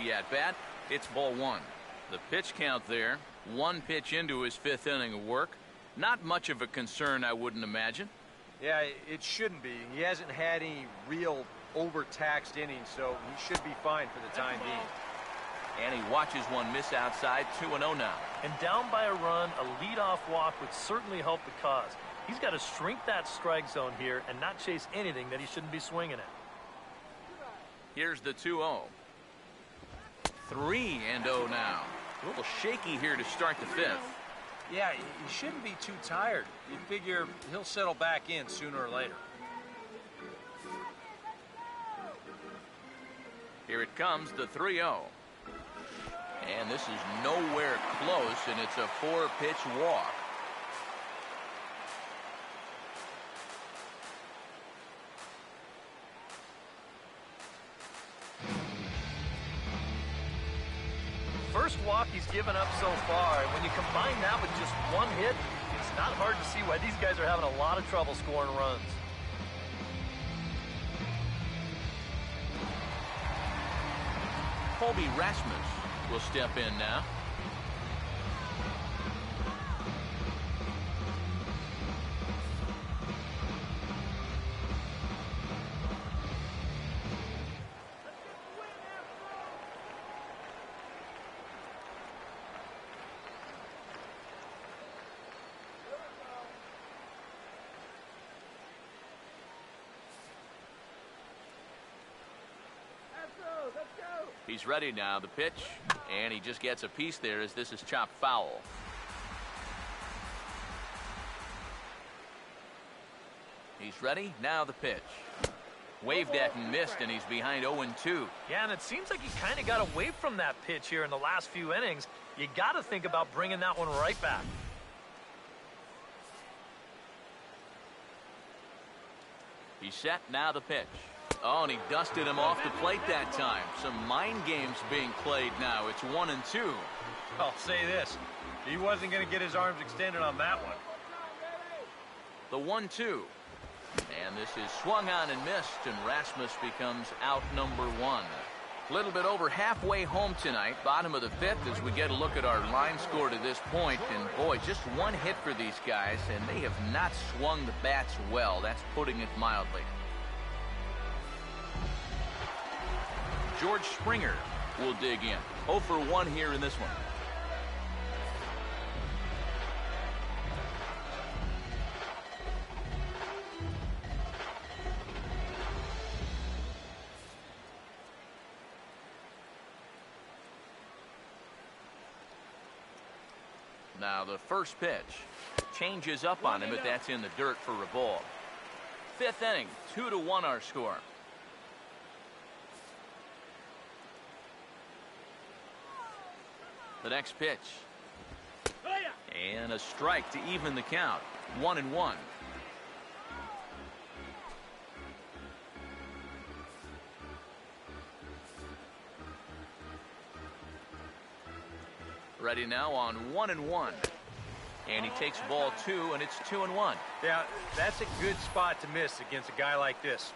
the at-bat. It's ball one. The pitch count there, one pitch into his fifth inning of work. Not much of a concern, I wouldn't imagine. Yeah, it shouldn't be. He hasn't had any real overtaxed innings, so he should be fine for the time being. And he watches one miss outside, 2-0 now. And down by a run, a leadoff walk would certainly help the cause. He's got to shrink that strike zone here and not chase anything that he shouldn't be swinging at. Here's the 2-0. 3-0 now. A little shaky here to start the fifth. Yeah, he shouldn't be too tired. You figure he'll settle back in sooner or later. Here it comes, the 3-0. And this is nowhere close, and it's a 4-pitch walk. First walk he's given up so far, and when you combine that with just one hit, it's not hard to see why these guys are having a lot of trouble scoring runs. Colby Rasmus will step in now. He's ready now, the pitch, and he just gets a piece there as this is chopped foul. He's ready, now the pitch. Waved at and missed, and he's behind 0-2. Yeah, and it seems like he kind of got away from that pitch here in the last few innings. You got to think about bringing that one right back. He's set, now the pitch. Oh, and he dusted him off the plate that time. Some mind games being played now. It's 1-2. I'll say this. He wasn't going to get his arms extended on that one. The 1-2. And this is swung on and missed, and Rasmus becomes out number one. A little bit over halfway home tonight, bottom of the fifth, as we get a look at our line score to this point. And boy, just one hit for these guys, and they have not swung the bats well. That's putting it mildly. George Springer will dig in. 0 for 1 here in this one. Now the first pitch changes up on him, but that's in the dirt for a ball. Fifth inning, 2-1 our score. The next pitch. And a strike to even the count. 1-1. Ready now on 1-1. And he takes ball 2, and it's 2-1. Yeah, that's a good spot to miss against a guy like this.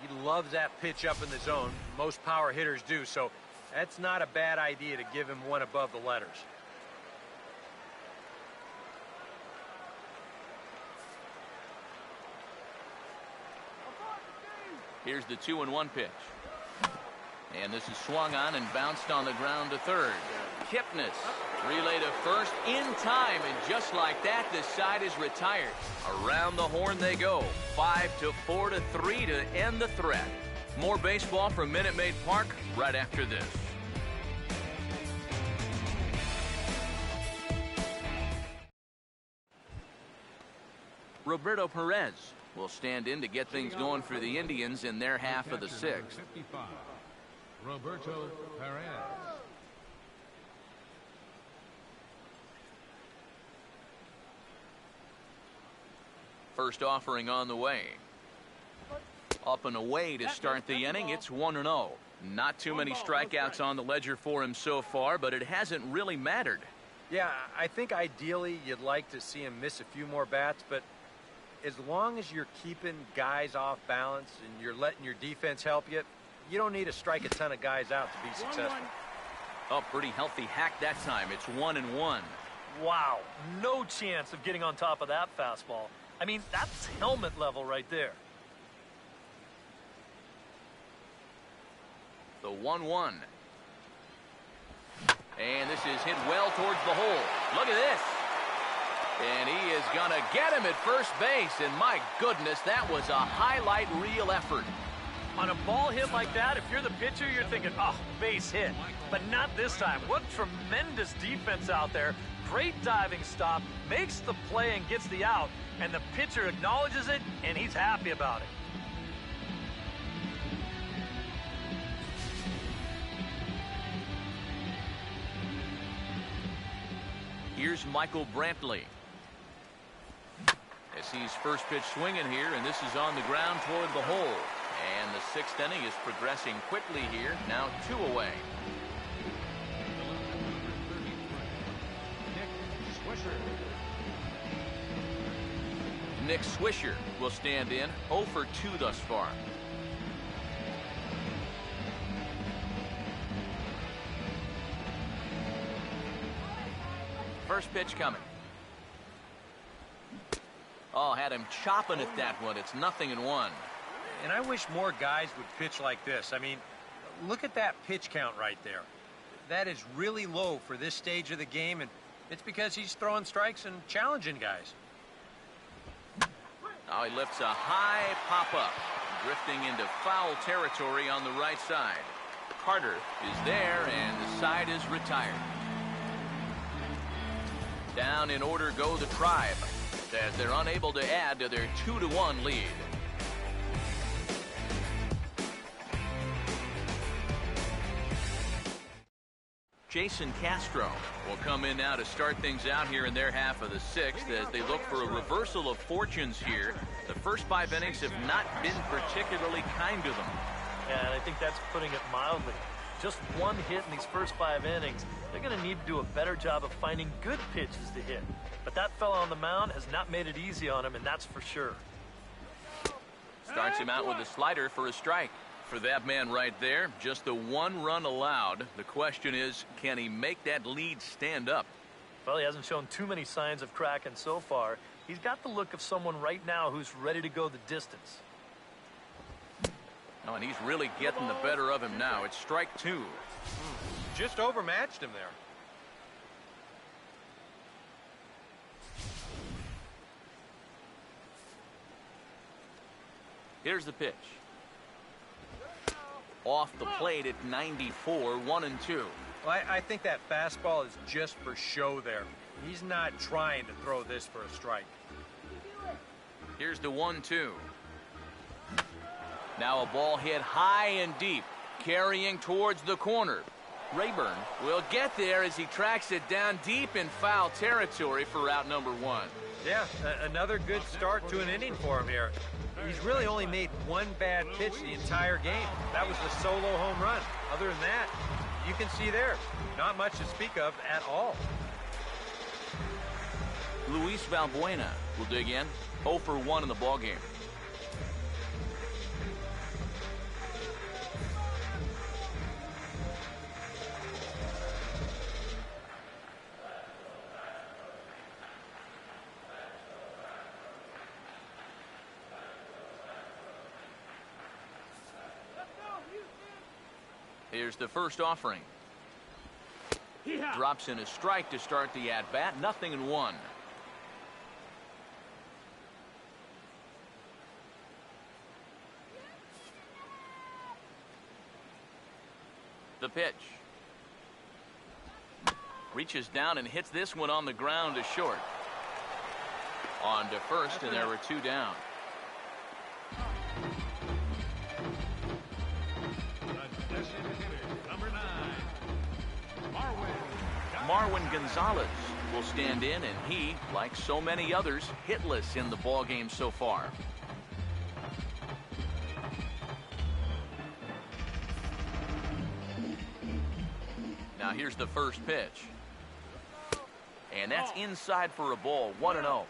He loves that pitch up in the zone. Most power hitters do, so that's not a bad idea to give him one above the letters. Here's the 2-1 pitch. And this is swung on and bounced on the ground to third. Kipnis relay to first in time, and just like that, this side is retired. Around the horn they go. 5-4-3 to end the threat. More baseball from Minute Maid Park right after this. Roberto Perez will stand in to get things going for the Indians in their half of the sixth. Roberto Perez. First offering on the way. Up and away to start the inning. It's 1-0. Not too many strikeouts on the ledger for him so far, but it hasn't really mattered. Yeah, I think ideally you'd like to see him miss a few more bats, but as long as you're keeping guys off balance and you're letting your defense help you, you don't need to strike a ton of guys out to be successful. Oh, pretty healthy hack that time. It's 1-1. Wow, no chance of getting on top of that fastball. I mean, that's helmet level right there. The 1-1. And this is hit well towards the hole. Look at this. And he is going to get him at first base. And my goodness, that was a highlight reel effort. On a ball hit like that, if you're the pitcher, you're thinking, oh, base hit. But not this time. What tremendous defense out there. Great diving stop, makes the play and gets the out. And the pitcher acknowledges it, and he's happy about it. Here's Michael Brantley. As he's first pitch swinging here, and this is on the ground toward the hole. And the sixth inning is progressing quickly here. Now 2 away. Nick Swisher will stand in. 0 for 2 thus far. First pitch coming. Oh, had him chopping at that one. It's 0-1. And I wish more guys would pitch like this. I mean, look at that pitch count right there. That is really low for this stage of the game, and it's because he's throwing strikes and challenging guys. Now he lifts a high pop-up, drifting into foul territory on the right side. Carter is there, and the side is retired. Down in order go the Tribe, as they're unable to add to their 2-1 lead. Jason Castro will come in now to start things out here in their half of the sixth as they look for a reversal of fortunes here. The first 5 innings have not been particularly kind to them. Yeah, and I think that's putting it mildly. Just 1 hit in these first 5 innings. They're going to need to do a better job of finding good pitches to hit. But that fella on the mound has not made it easy on him, and that's for sure. Starts him out with a slider for a strike. For that man right there, just the 1 run allowed. The question is, can he make that lead stand up? Well, he hasn't shown too many signs of cracking so far. He's got the look of someone right now who's ready to go the distance. Oh, and he's really getting the better of him now. It's strike 2. Just overmatched him there. Here's the pitch. Off the plate at 94, 1-2. Well, I think that fastball is just for show there. He's not trying to throw this for a strike. Here's the 1-2. Now a ball hit high and deep, carrying towards the corner. Rayburn will get there as he tracks it down deep in foul territory for out number 1. Yeah, another good start to an inning for him here. He's really only made 1 bad pitch the entire game. That was the solo home run. Other than that, you can see there, not much to speak of at all. Luis Valbuena will dig in. 0 for 1 in the ballgame. Here's the first offering. Drops in a strike to start the at-bat. 0-1. The pitch. Reaches down and hits this one on the ground to short. On to first, and there were 2 down. Marwin Gonzalez will stand in, and he, like so many others, hitless in the ballgame so far. Now here's the first pitch. And that's inside for a ball. 1-0.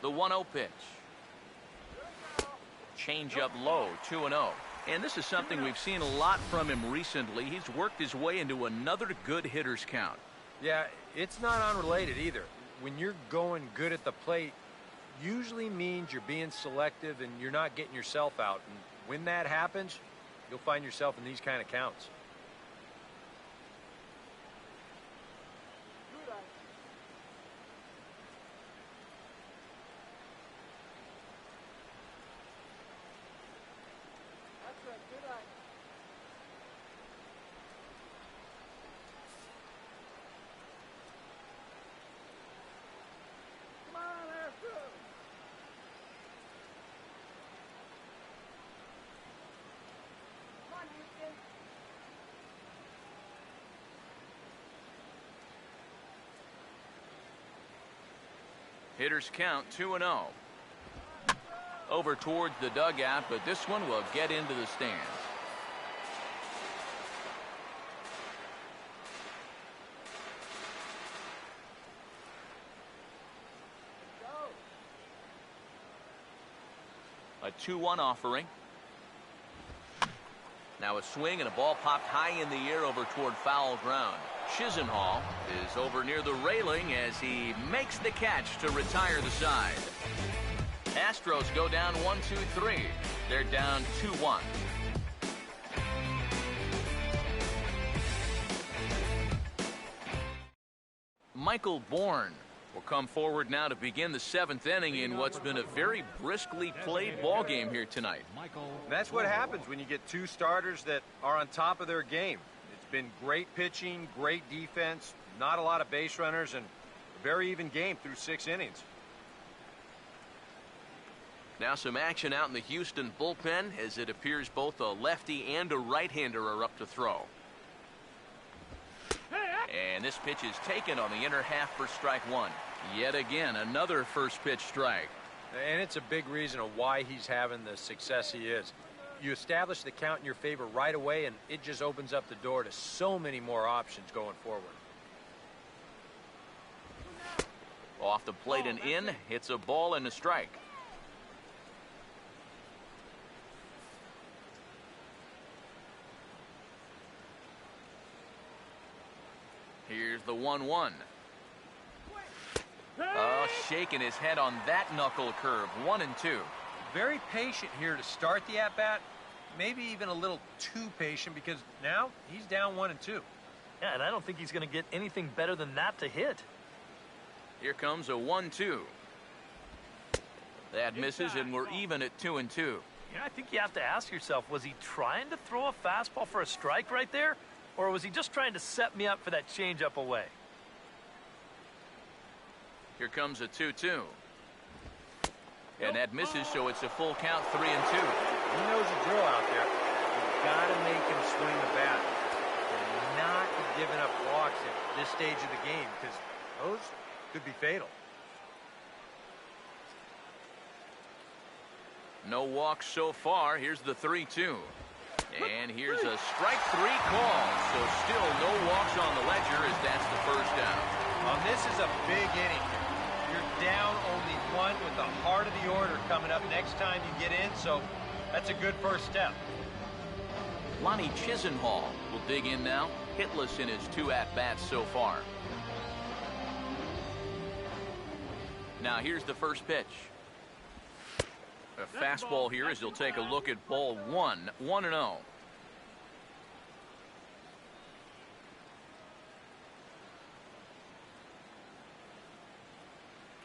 The 1-0 pitch. Change up low, 2-0. And this is something we've seen a lot from him recently. He's worked his way into another good hitter's count. Yeah, it's not unrelated either. When you're going good at the plate, usually means you're being selective and you're not getting yourself out. And when that happens, you'll find yourself in these kind of counts. Hitters count 2-0. Over towards the dugout, but this one will get into the stands. A 2-1 offering. Now a swing and a ball popped high in the air over toward foul ground. Chisenhall is over near the railing as he makes the catch to retire the side. Astros go down 1-2-3. They're down 2-1. Michael Bourne will come forward now to begin the 7th inning in what's been a very briskly played ball game here tonight. That's what happens when you get two starters that are on top of their game. It's been great pitching, great defense, not a lot of base runners, and a very even game through 6 innings. Now some action out in the Houston bullpen as it appears both a lefty and a right-hander are up to throw. And this pitch is taken on the inner half for strike one. Yet again, another first pitch strike. And it's a big reason of why he's having the success he is. You establish the count in your favor right away, and it just opens up the door to so many more options going forward. Off the plate and in, hits a ball and a strike. Here's the 1-1. Oh, shaking his head on that knuckle curve. 1-2. Very patient here to start the at-bat. Maybe even a little too patient because now he's down 1-2. Yeah, and I don't think he's going to get anything better than that to hit. Here comes a 1-2. That misses, and we're even at 2-2. Yeah, I think you have to ask yourself, was he trying to throw a fastball for a strike right there? Or was he just trying to set me up for that changeup away? Here comes a 2-2. And that misses, so it's a full count, 3-2. He knows the drill out there. You've got to make him swing the bat and not be giving up walks at this stage of the game because those could be fatal. No walks so far. Here's the 3-2. And here's a strike three call. So still no walks on the ledger as that's the first down. This is a big inning. You're down only one with the heart of the order coming up next time you get in, so that's a good first step. Lonnie Chisenhall will dig in now, hitless in his 2 at-bats so far. Now here's the first pitch. A fastball here as he'll take a look at ball 1, 1-0.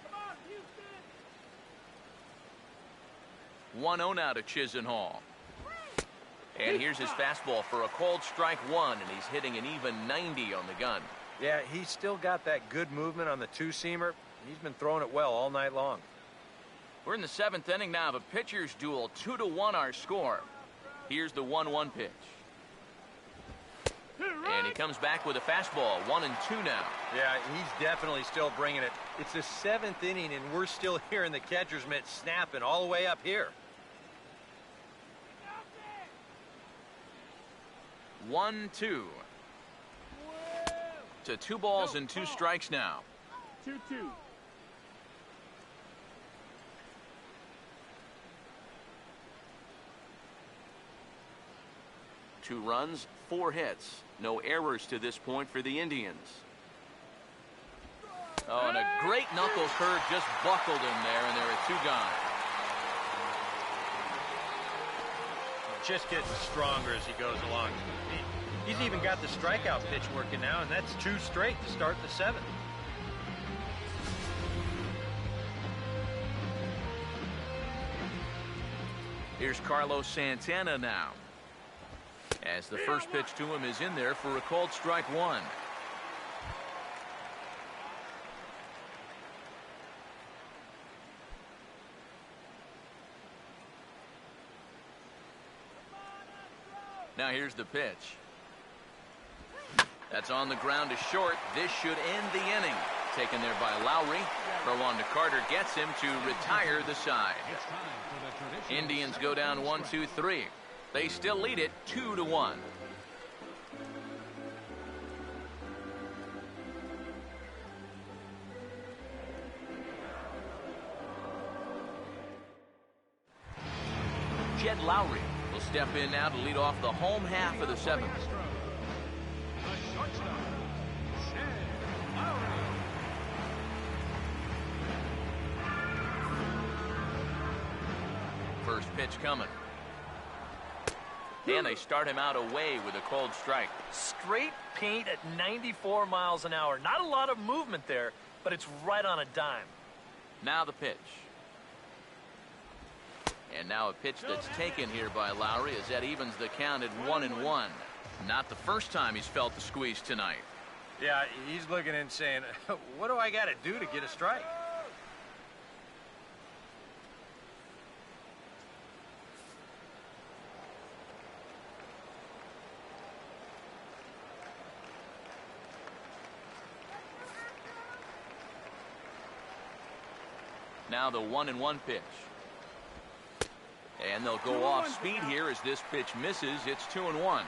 Come on, 1-0 now to Chisenhall. And here's his fastball for a called strike one, and he's hitting an even 90 on the gun. Yeah, he's still got that good movement on the two-seamer. He's been throwing it well all night long. We're in the 7th inning now of a pitcher's duel. 2-1 our score. Here's the 1-1 pitch. And he comes back with a fastball. 1-2 now. Yeah, he's definitely still bringing it. It's the 7th inning, and we're still hearing the catcher's mitt snapping all the way up here. 1-2. To 2 balls and 2 strikes now. 2-2. 2 runs, 4 hits. No errors to this point for the Indians. Oh, and a great knuckle curve just buckled him there, and there are 2 gone. Just getting stronger as he goes along. He's even got the strikeout pitch working now, and that's 2 straight to start the 7th. Here's Carlos Santana now, as the first pitch to him is in there for a called strike 1. Now here's the pitch. That's on the ground to short. This should end the inning. Taken there by Lowry. Throw on to Carter gets him to retire the side. Indians go down 1-2-3. They still lead it 2-1. Jed Lowry will step in now to lead off the home half of the 7th. First pitch coming. And they start him out away with a called strike. Straight paint at 94 miles an hour. Not a lot of movement there, but it's right on a dime. Now the pitch. And now a pitch that's taken here by Lowry as that evens the count at 1-1. Not the first time he's felt the squeeze tonight. Yeah, he's looking and saying, what do I got to do to get a strike? Now the 1-1 pitch. And they'll go off speed here as this pitch misses. It's 2-1.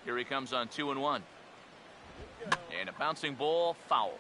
Here he comes on 2-1. And a bouncing ball, foul.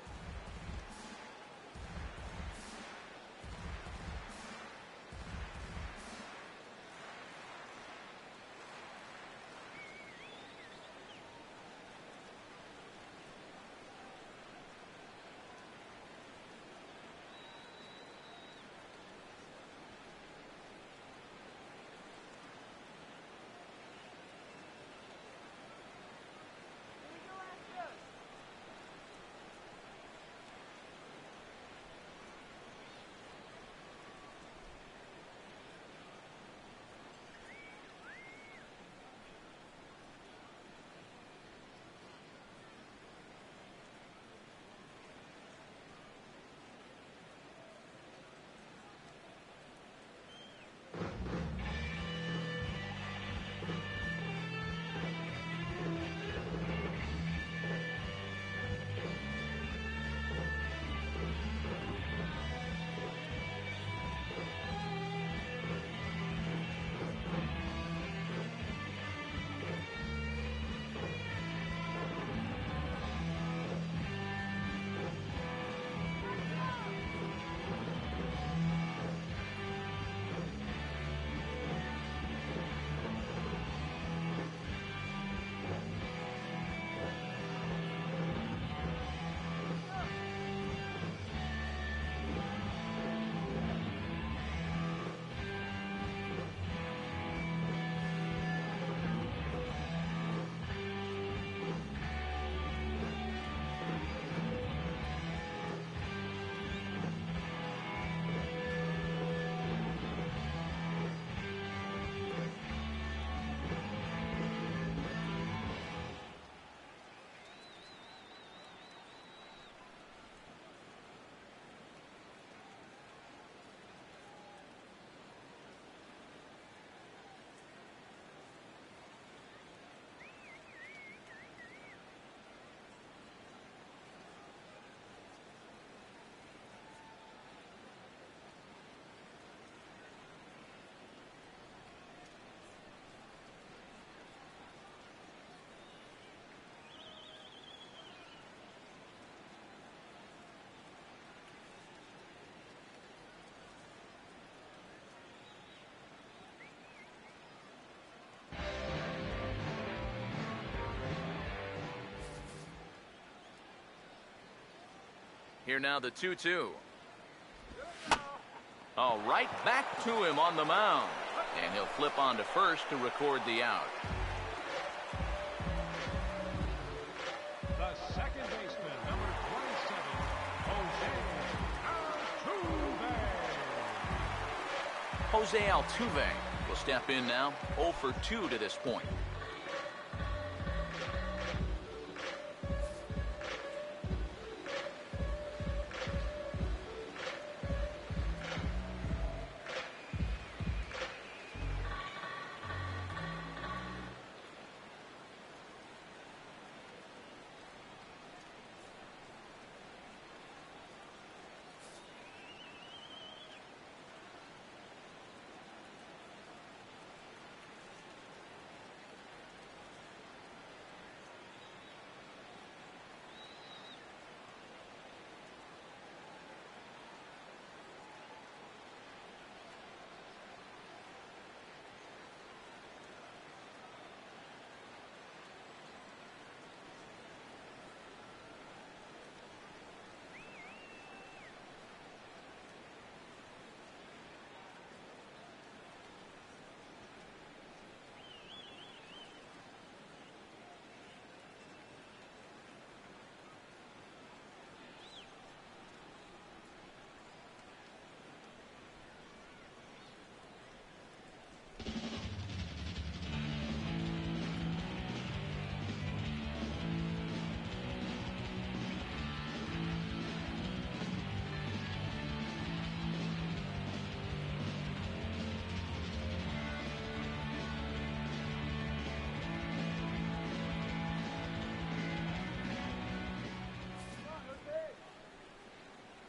Here now the 2-2. Oh, right back to him on the mound. And he'll flip on to first to record the out. The second baseman, number 27, Jose Altuve will step in now, 0 for 2 to this point.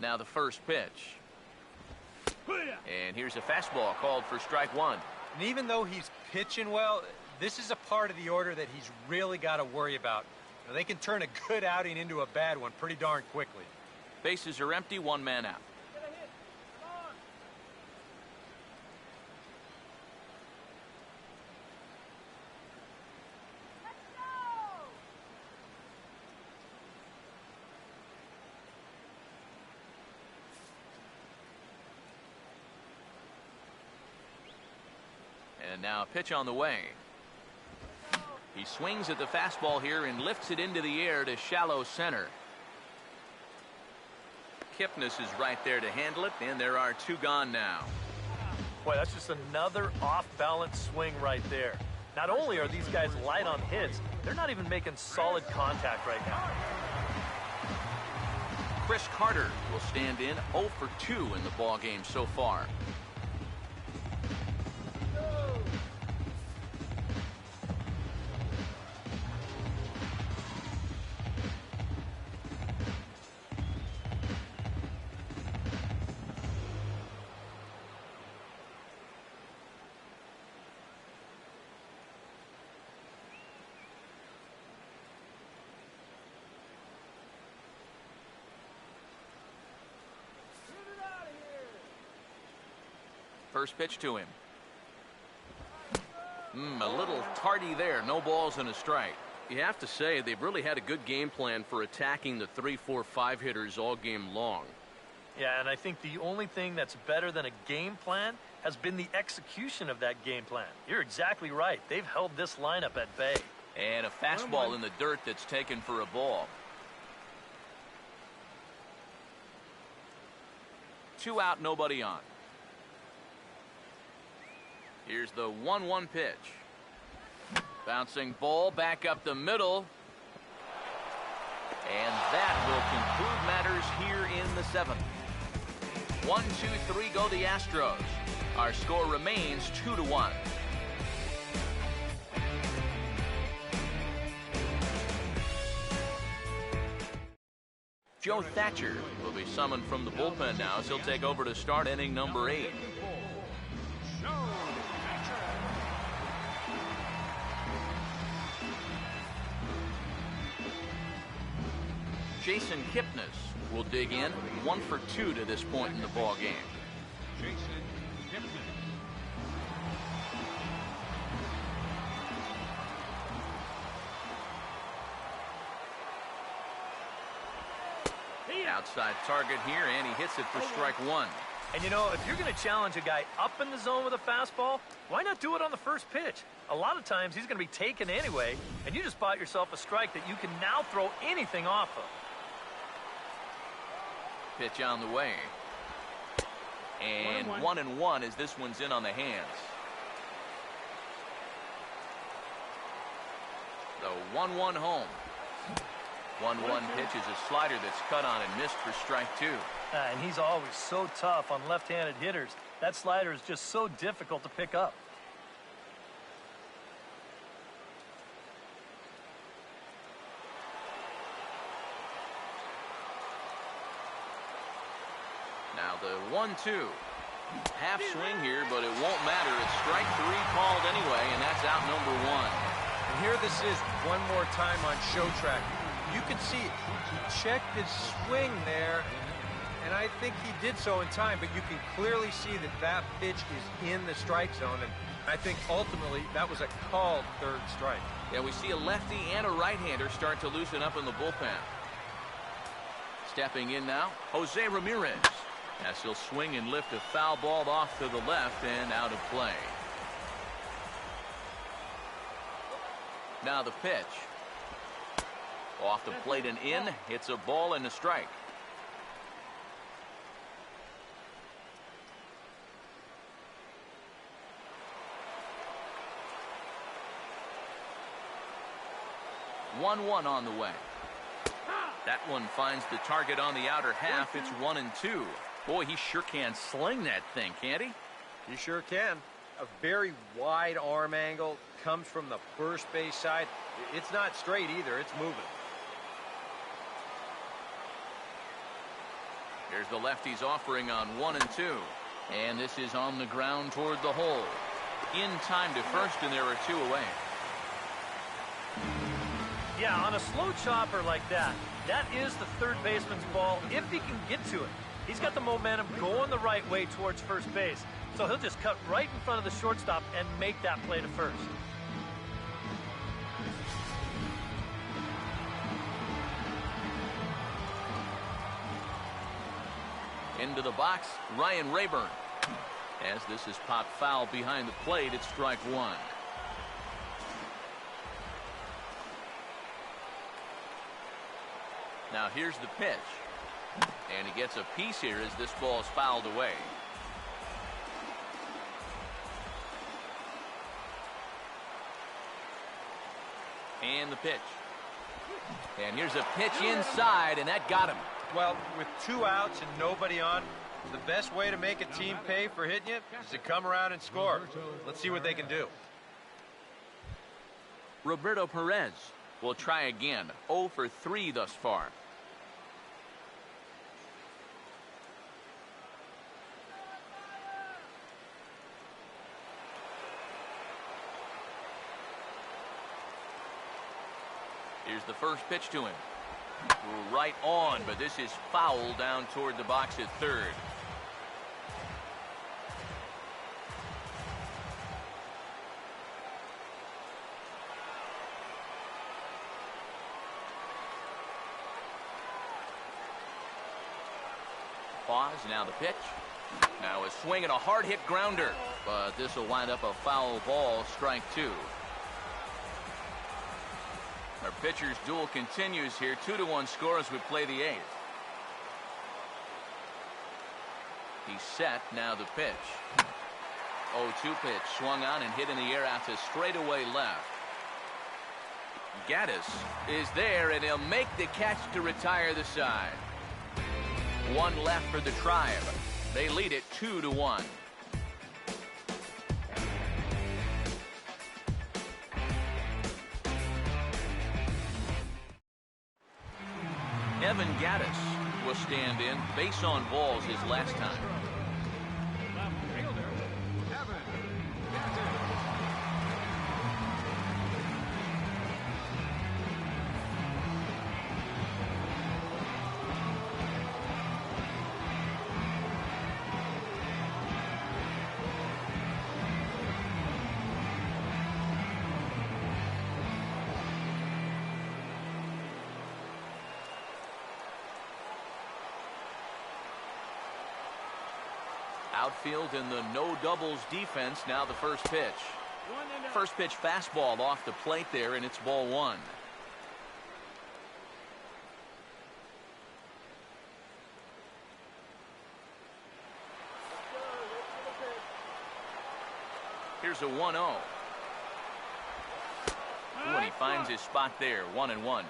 Now the first pitch. And here's a fastball called for strike one. And even though he's pitching well, this is a part of the order that he's really got to worry about. You know, they can turn a good outing into a bad one pretty darn quickly. Bases are empty, one man out. And now a pitch on the way. He swings at the fastball here and lifts it into the air to shallow center. Kipnis is right there to handle it, and there are two gone now. Boy, that's just another off-balance swing right there. Not only are these guys light on hits, they're not even making solid contact right now. Chris Carter will stand in 0 for 2 in the ballgame so far. First pitch to him. A little tardy there. No balls and a strike. You have to say they've really had a good game plan for attacking the 3, 4, 5 hitters all game long. Yeah, and I think the only thing that's better than a game plan has been the execution of that game plan. You're exactly right. They've held this lineup at bay. And a fastball in the dirt that's taken for a ball. 2 out, nobody on. Here's the 1-1 pitch. Bouncing ball back up the middle. And that will conclude matters here in the 7th. 1-2-3 go the Astros. Our score remains 2-1. Joe Thatcher will be summoned from the bullpen now as he'll take over to start inning number 8. Jason Kipnis will dig in, 1 for 2 to this point in the ball game. Jason Kipnis. Outside target here, and he hits it for strike one. And you know, if you're going to challenge a guy up in the zone with a fastball, why not do it on the first pitch? A lot of times he's going to be taken anyway, and you just bought yourself a strike that you can now throw anything off of. Pitch on the way. And 1-1 as this one's in on the hands. The 1-1 home. 1-1 pitch is a slider that's cut on and missed for strike two. And he's always so tough on left-handed hitters. That slider is just so difficult to pick up. Now the 1-2. Half swing here, but it won't matter. It's strike three called anyway, and that's out number one. And here this is one more time on show track. You can see it. He checked his swing there, and I think he did so in time, but you can clearly see that that pitch is in the strike zone, and I think ultimately that was a called third strike. Yeah, we see a lefty and a right-hander start to loosen up in the bullpen. Stepping in now, Jose Ramirez. As he'll swing and lift a foul ball off to the left and out of play. Now the pitch. Off the plate and in. It's a ball and a strike. One on the way. That one finds the target on the outer half. It's 1-2. Boy, he sure can sling that thing, can't he? He sure can. A very wide arm angle, comes from the first base side. It's not straight either. It's moving. Here's the lefty's offering on 1-2. And this is on the ground toward the hole. In time to first, and there are two away. Yeah, on a slow chopper like that, that is the third baseman's ball if he can get to it. He's got the momentum going the right way towards first base. So he'll just cut right in front of the shortstop and make that play to first. Into the box, Ryan Rayburn. As this is popped foul behind the plate, it's strike one. Now here's the pitch. And he gets a piece here as this ball is fouled away. And the pitch. And here's a pitch inside, and that got him. Well, with 2 outs and nobody on, the best way to make a team pay for hitting you is to come around and score. Let's see what they can do. Roberto Perez will try again. 0 for 3 thus far. Here's the first pitch to him. Right on, but this is foul down toward the box at third. Pause, now the pitch. Now a swing and a hard hit grounder, but this will wind up a foul ball, strike two. Our pitcher's duel continues here. 2-1 score as we play the 8th. He's set. Now the pitch. 0-2 pitch. Swung on and hit in the air out to straightaway left. Gaddis is there, and he'll make the catch to retire the side. One left for the Tribe. They lead it 2-1. Evan Gaddis will stand in. Base on balls his last time. Left fielder, Evan Gaddis. Outfield in the no doubles defense. Now the first pitch. First pitch fastball off the plate there, and it's ball one. Here's a 1-0. And he finds his spot there, 1-1. 1-1.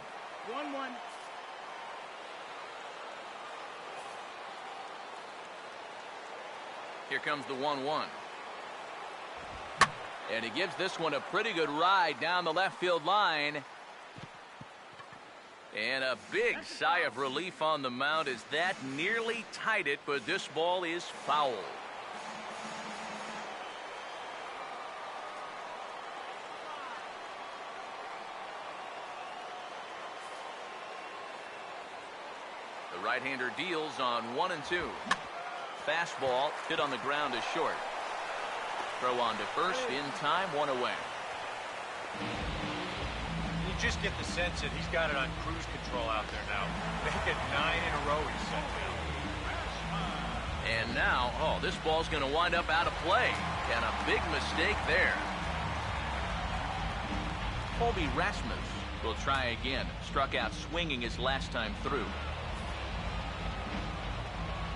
Here comes the 1-1. And he gives this one a pretty good ride down the left field line. And a big sigh of relief on the mound as that nearly tied it, but this ball is foul. The right-hander deals on 1-2. Fastball hit on the ground is short. Throw on to first in time, one away. You just get the sense that he's got it on cruise control out there now. Make it 9 in a row he's set down. And now, oh, this ball's going to wind up out of play. And a big mistake there. Colby Rasmus will try again. Struck out swinging his last time through.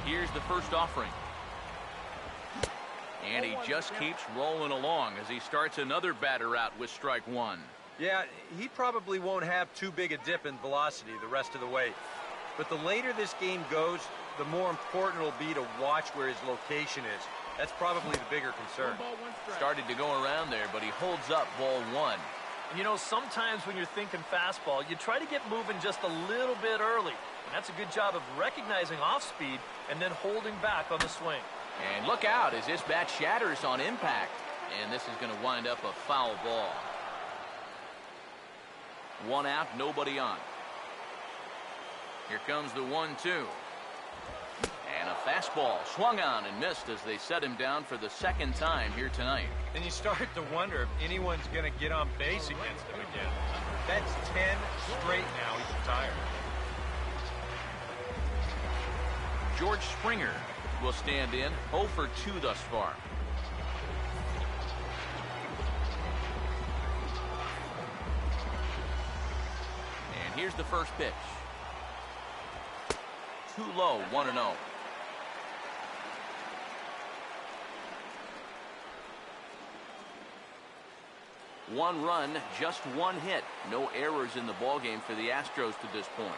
Here's the first offering. And he just keeps rolling along as he starts another batter out with strike one. Yeah, he probably won't have too big a dip in velocity the rest of the way. But the later this game goes, the more important it'll be to watch where his location is. That's probably the bigger concern. Started to go around there, but he holds up ball one. And you know, sometimes when you're thinking fastball, you try to get moving just a little bit early. And that's a good job of recognizing off speed and then holding back on the swing. And look out as this bat shatters on impact. And this is going to wind up a foul ball. One out, nobody on. Here comes the 1-2. And a fastball swung on and missed as they set him down for the second time here tonight. And you start to wonder if anyone's going to get on base against him again. That's 10 straight now. He's retired. George Springer will stand in, 0 for 2 thus far. And here's the first pitch. Too low, 1-0. One run, just one hit. No errors in the ballgame for the Astros to this point.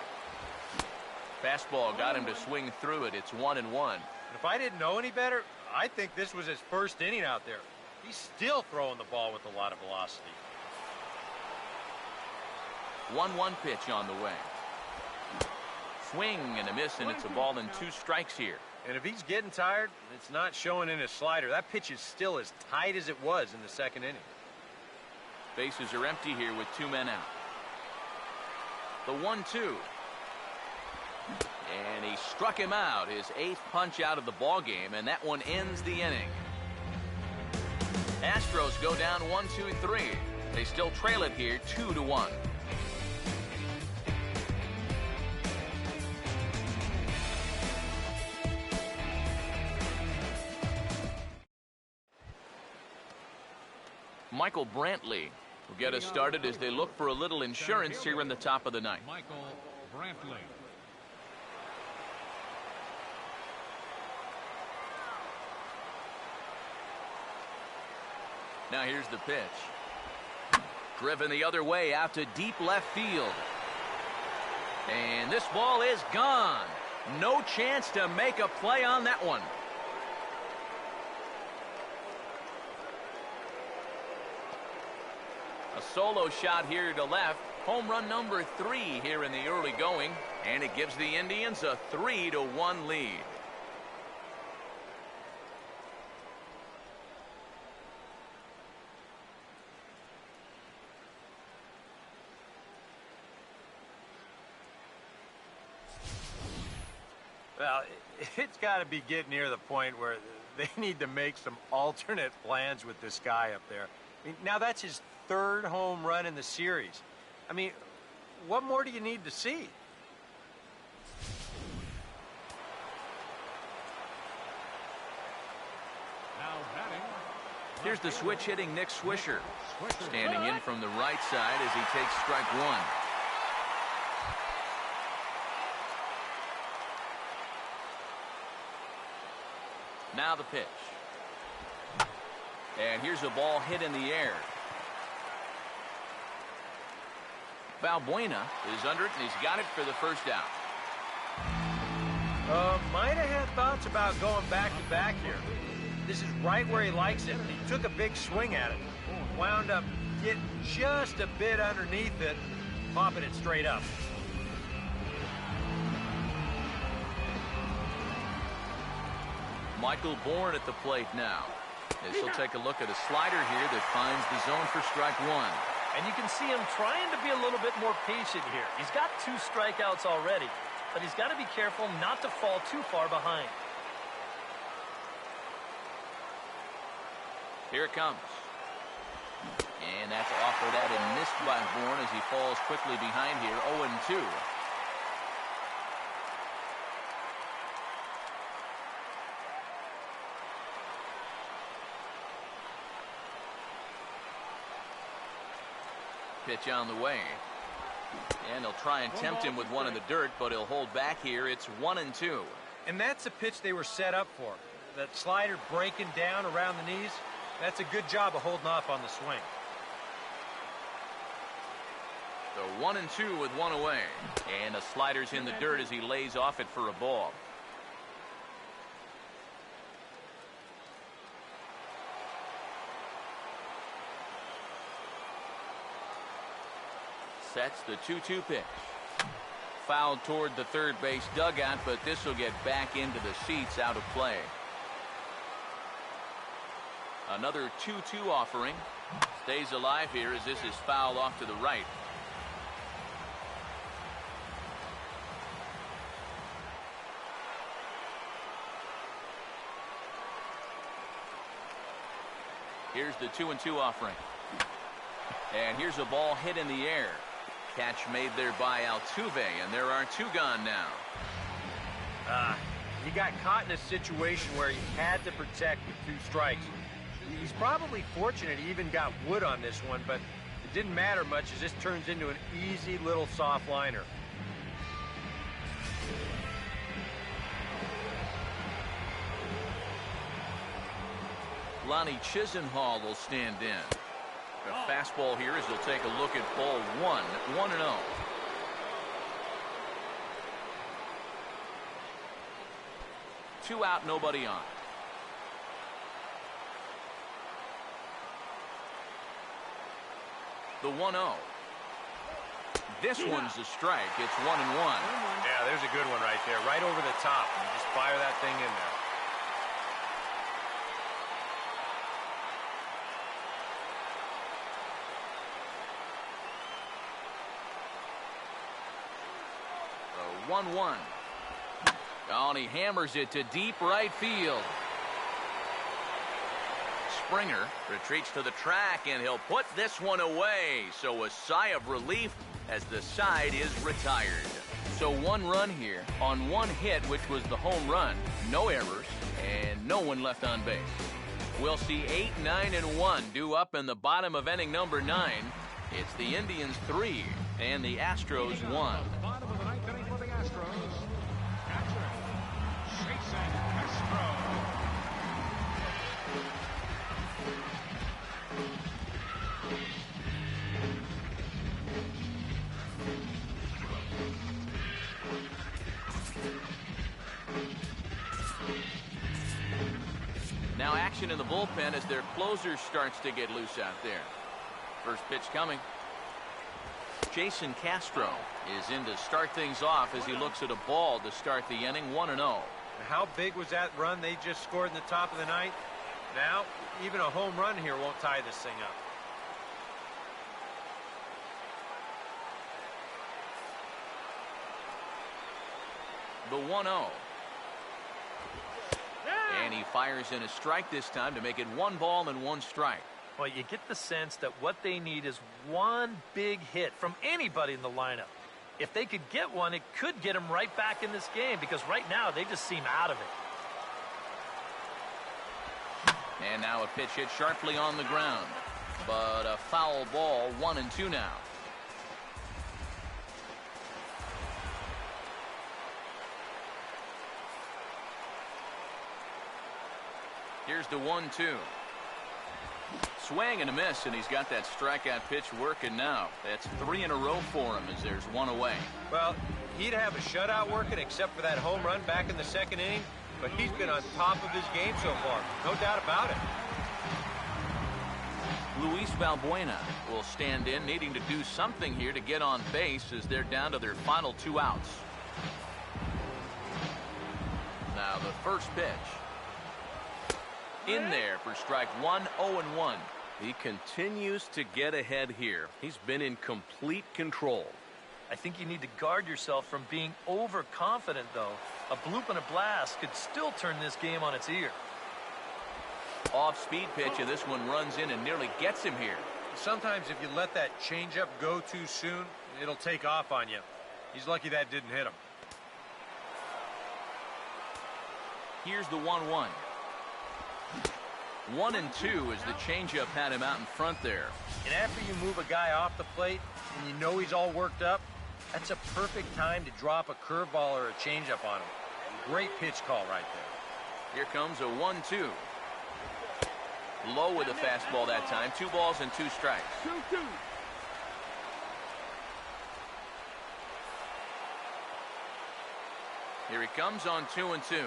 Fastball got him to swing through it. It's 1-1. If I didn't know any better, I think this was his first inning out there. He's still throwing the ball with a lot of velocity. 1-1 pitch on the way. Swing and a miss, and it's a ball and 2 strikes here. And if he's getting tired, it's not showing in his slider. That pitch is still as tight as it was in the second inning. Bases are empty here with 2 men out. The 1-2. And he struck him out, his 8th punch out of the ball game, and that one ends the inning. Astros go down 1-2-3. They still trail it here 2-1. Michael Brantley will get us started as they look for a little insurance here in the top of the ninth. Michael Brantley. Now here's the pitch. Driven the other way out to deep left field. And this ball is gone. No chance to make a play on that one. A solo shot here to left. Home run number 3 here in the early going. And it gives the Indians a 3-1 lead. Well, it's got to be getting near the point where they need to make some alternate plans with this guy up there. I mean, now that's his 3rd home run in the series. I mean, what more do you need to see? Here's the switch hitting Nick Swisher. Standing in from the right side as he takes strike one. Now the pitch. And here's a ball hit in the air. Valbuena is under it, and he's got it for the first out. Might have had thoughts about going back-to-back here. This is right where he likes it. He took a big swing at it. Wound up getting just a bit underneath it, popping it straight up. Michael Bourne at the plate now. As he'll take a look at a slider here that finds the zone for strike one. And you can see him trying to be a little bit more patient here. He's got 2 strikeouts already, but he's got to be careful not to fall too far behind. Here it comes. And that's offered at and missed by Bourne as he falls quickly behind here, 0-2. Pitch on the way. And they'll try and tempt him with one in the dirt, but he'll hold back here. It's 1-2. And that's the pitch they were set up for. That slider breaking down around the knees. That's a good job of holding off on the swing. So 1-2 with one away. And the slider's in the dirt as he lays off it for a ball. Sets the 2-2 pitch. Fouled toward the third base dugout, but this will get back into the seats, out of play. Another 2-2 offering. Stays alive here as this is fouled off to the right. Here's the 2-2 offering. And here's a ball hit in the air. Catch made there by Altuve, and there are 2 gone now. He got caught in a situation where he had to protect with 2 strikes. He's probably fortunate he even got wood on this one, but it didn't matter much as this turns into an easy little soft liner. Lonnie Chisenhall will stand in. A fastball here as he'll take a look at ball 1, 1-0. Two out, nobody on. The 1-0. This one's a strike. It's 1-1. Yeah, there's a good one right there, right over the top. You just fire that thing in there. The 1-1. Oh, and he hammers it to deep right field. Springer retreats to the track, and he'll put this one away. So a sigh of relief as the side is retired. So 1 run here on 1 hit, which was the home run. No errors, and no one left on base. We'll see 8, 9, and 1 due up in the bottom of inning number 9. It's the Indians 3 and the Astros 1. Bottom of the 9th inning for the Astros. Catcher, Jason Castro. Now action in the bullpen as their closer starts to get loose out there. First pitch coming. Jason Castro is in to start things off as he looks at a ball to start the inning. 1-0. How big was that run they just scored in the top of the ninth? Now, even a home run here won't tie this thing up. The 1-0. And he fires in a strike this time to make it 1 ball and 1 strike. Well, you get the sense that what they need is 1 big hit from anybody in the lineup. If they could get one, it could get them right back in this game because right now they just seem out of And now a pitch hit sharply on the ground. But a foul ball, 1-2 now. Here's the 1-2. Swing and a miss, and he's got that strikeout pitch working now. That's 3 in a row for him as there's one away. Well, he'd have a shutout working except for that home run back in the second inning, but he's been on top of his game so far. No doubt about it. Luis Valbuena will stand in, needing to do something here to get on base as they're down to their final 2 outs. Now the first pitch. In there for strike 1, 0-1. He continues to get ahead here. He's been in complete control. I think you need to guard yourself from being overconfident, though. A bloop and a blast could still turn this game on its ear. Off-speed pitch, and this one runs in and nearly gets him here. Sometimes if you let that changeup go too soon, it'll take off on you. He's lucky that didn't hit him. Here's the 1-1. 1-2 as the changeup had him out in front there. And after you move a guy off the plate and you know he's all worked up, that's a perfect time to drop a curveball or a changeup on him. Great pitch call right there. Here comes a 1-2. Low with a fastball that time. 2 balls and 2 strikes. 2-2. Here he comes on 2-2.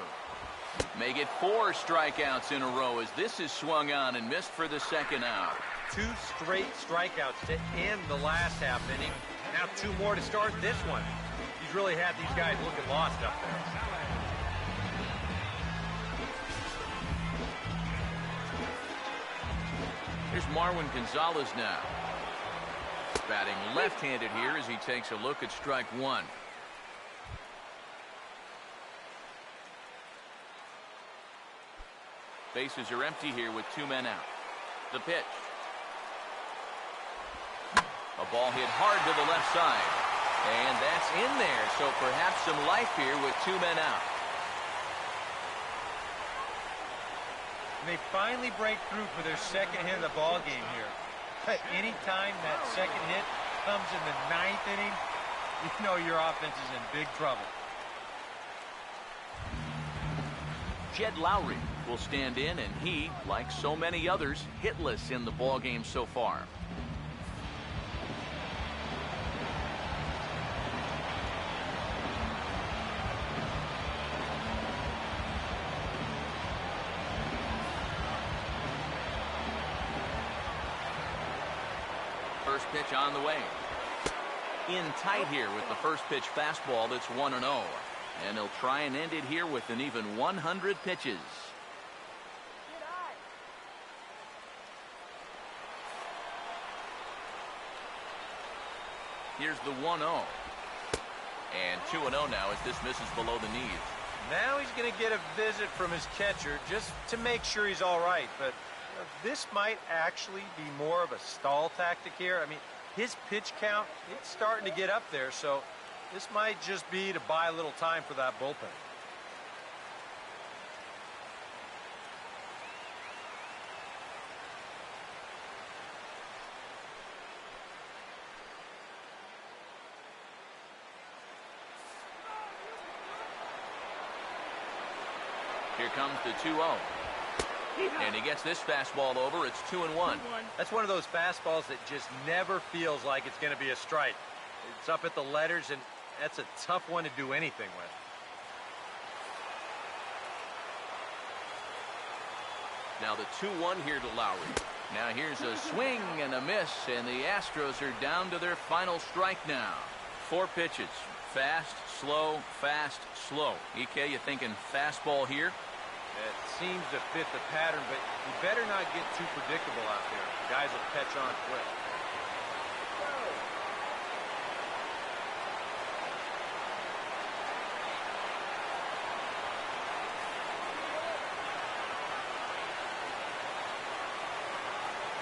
Make it 4 strikeouts in a row as this is swung on and missed for the second out. 2 straight strikeouts to end the last half inning. Now 2 more to start this one. He's really had these guys looking lost up there. Here's Marwin Gonzalez now. Batting left-handed here as he takes a look at strike 1. Bases are empty here with 2 men out. The pitch. A ball hit hard to the left side. And that's in there, so perhaps some life here with 2 men out. And they finally break through for their second hit of the ball game here. But anytime that second hit comes in the 9th inning, you know your offense is in big trouble. Jed Lowry will stand in, and he, like so many others, hitless in the ball game so far. First pitch on the way. In tight here with the first pitch fastball that's 1-0. And he'll try and end it here with an even 100 pitches. Here's the 1-0. And 2-0 now as this misses below the knees. Now he's going to get a visit from his catcher just to make sure he's all right. But this might actually be more of a stall tactic here. I mean, his pitch count, it's starting to get up there, so this might just be to buy a little time for that bullpen. Here comes the 2-0. And he gets this fastball over. It's 2-1. That's one of those fastballs that just never feels like it's going to be a strike. It's up at the letters, and that's a tough one to do anything with. Now the 2-1 here to Lowry. Now here's a swing and a miss, and the Astros are down to their final strike now. 4 pitches. Fast, slow, fast, slow. EK, you thinking fastball here? It seems to fit the pattern, but you better not get too predictable out there. Guys will catch on quick.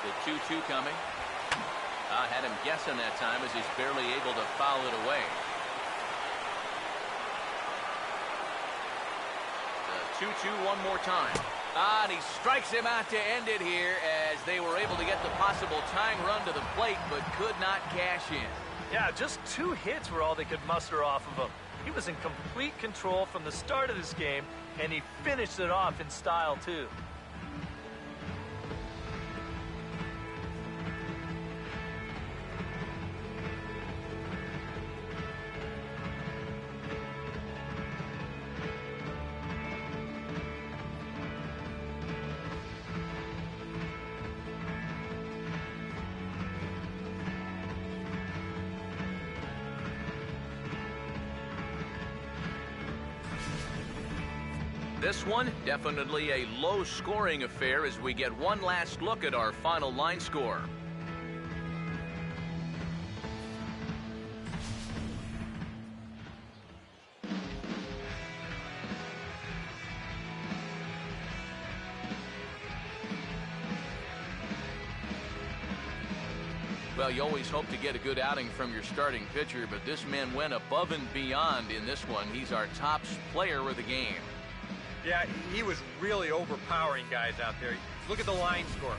The 2-2 coming. I had him guessing that time as he's barely able to foul it away. The 2-2 one more time. And he strikes him out to end it here as they were able to get the possible tying run to the plate but could not cash in. Yeah, just 2 hits were all they could muster off of him. He was in complete control from the start of this game, and he finished it off in style, too. This one, definitely a low-scoring affair as we get one last look at our final line score. Well, you always hope to get a good outing from your starting pitcher, but this man went above and beyond in this one. He's our top player of the game. Yeah, he was really overpowering guys out there. Look at the line score.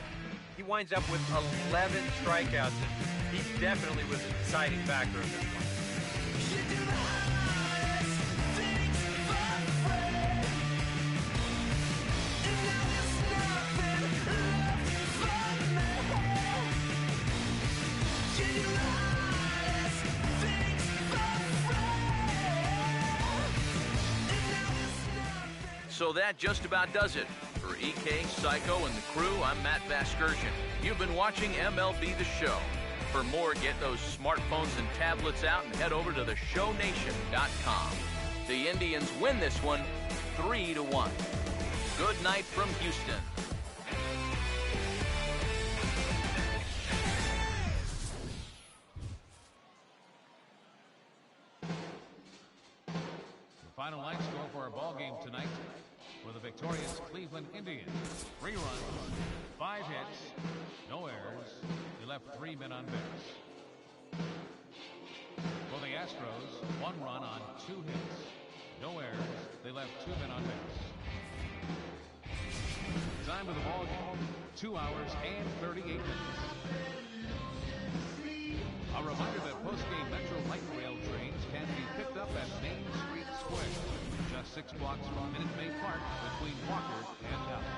He winds up with 11 strikeouts. He definitely was a deciding factor in this one. So that just about does it. For EK, Psycho, and the crew, I'm Matt Vasgersian. You've been watching MLB The Show. For more, get those smartphones and tablets out and head over to theshownation.com. The Indians win this one 3-1. Good night from Houston. The final line score for our ball game tonight for the victorious Cleveland Indians: 3 runs, 5 hits, no errors. They left 3 men on base. For the Astros, 1 run on 2 hits, no errors. They left 2 men on base. Time of the ball game, 2 hours and 38 minutes. A reminder that post-game Metro Light Rail trains can be picked up at Main Street Square, just 6 blocks from Minute Maid Park between Walker and Dallas.